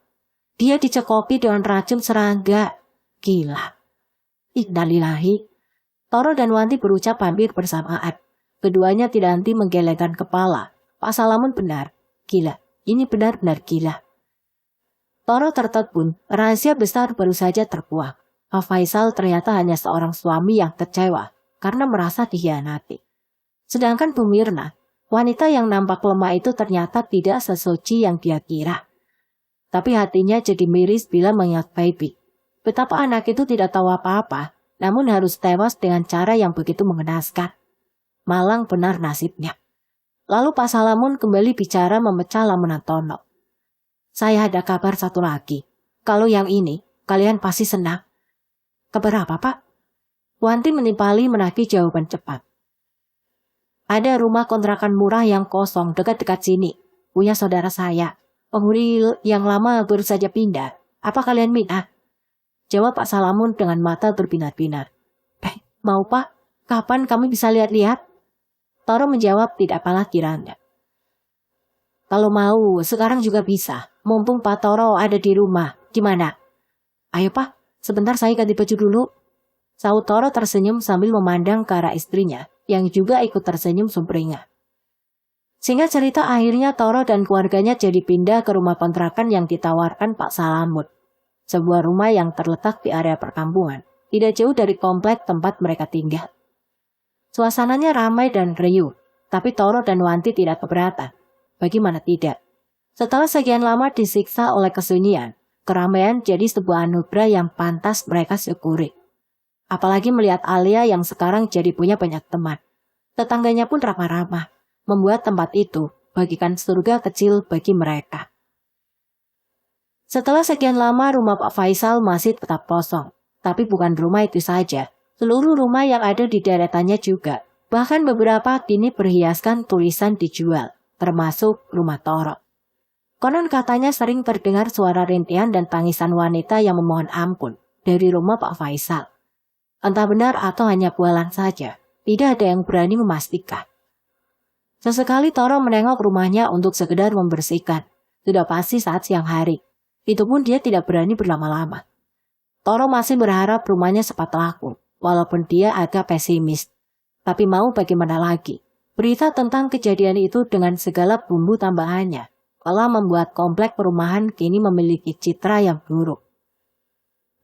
dia dicekoki dengan racun serangga. Gila. Innalillahi. Toro dan Wanti berucap hampir bersamaan. Keduanya tidak henti menggelengkan kepala. Pak Salamun benar. Gila. Ini benar-benar gila. Toro tertegun. Rahasia besar baru saja terkuak. Pak Faisal ternyata hanya seorang suami yang kecewa karena merasa dikhianati. Sedangkan Bu Mirna, wanita yang nampak lemah itu ternyata tidak sesuci yang dia kira. Tapi hatinya jadi miris bila mengingat Feby. Betapa anak itu tidak tahu apa-apa, namun harus tewas dengan cara yang begitu mengenaskan. Malang benar nasibnya. Lalu Pak Salamun kembali bicara memecah lamunan Tono. Saya ada kabar satu lagi. Kalau yang ini, kalian pasti senang. Kabar apa Pak? Wanti menimpali menagih jawaban cepat. Ada rumah kontrakan murah yang kosong dekat-dekat sini. Punya saudara saya. Penghuni yang lama baru saja pindah. Apa kalian minta? Jawab Pak Salamun dengan mata berbinar-binar. Mau Pak? Kapan kami bisa lihat-lihat? Toro menjawab tidak pala kiranya. Kalau mau, sekarang juga bisa. Mumpung Pak Toro ada di rumah. Gimana? Ayo Pak, sebentar saya ganti baju dulu. Saut Toro tersenyum sambil memandang ke arah istrinya, yang juga ikut tersenyum sumringah. Singkat cerita akhirnya Toro dan keluarganya jadi pindah ke rumah kontrakan yang ditawarkan Pak Salamut. Sebuah rumah yang terletak di area perkampungan, tidak jauh dari komplek tempat mereka tinggal. Suasananya ramai dan riuh, tapi Toro dan Wanti tidak keberatan. Bagaimana tidak? Setelah sekian lama disiksa oleh kesunyian, keramaian jadi sebuah anugerah yang pantas mereka syukuri. Apalagi melihat Alia yang sekarang jadi punya banyak teman. Tetangganya pun ramah-ramah, membuat tempat itu bagikan surga kecil bagi mereka. Setelah sekian lama rumah Pak Faisal masih tetap kosong. Tapi bukan rumah itu saja, seluruh rumah yang ada di deretannya juga. Bahkan beberapa kini berhiaskan tulisan dijual, termasuk rumah Toro. Konon katanya sering terdengar suara rintihan dan tangisan wanita yang memohon ampun dari rumah Pak Faisal. Entah benar atau hanya bualan saja, tidak ada yang berani memastikan. Sesekali Toro menengok rumahnya untuk sekedar membersihkan. Sudah pasti saat siang hari. Itu pun dia tidak berani berlama-lama. Toro masih berharap rumahnya cepat laku, walaupun dia agak pesimis. Tapi mau bagaimana lagi? Berita tentang kejadian itu dengan segala bumbu tambahannya telah membuat komplek perumahan kini memiliki citra yang buruk.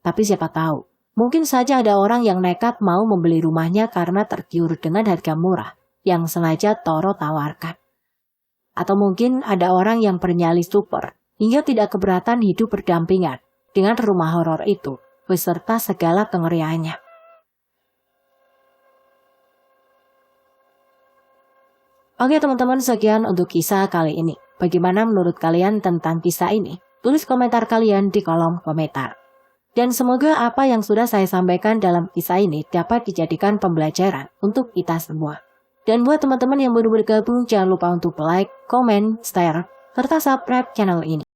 Tapi siapa tahu, mungkin saja ada orang yang nekat mau membeli rumahnya karena tergiur dengan harga murah yang sengaja Toro tawarkan. Atau mungkin ada orang yang bernyali super hingga tidak keberatan hidup berdampingan dengan rumah horor itu beserta segala kengeriannya. Oke teman-teman, sekian untuk kisah kali ini. Bagaimana menurut kalian tentang kisah ini? Tulis komentar kalian di kolom komentar. Dan semoga apa yang sudah saya sampaikan dalam kisah ini dapat dijadikan pembelajaran untuk kita semua. Dan buat teman-teman yang baru bergabung, jangan lupa untuk like, komen, share, serta subscribe channel ini.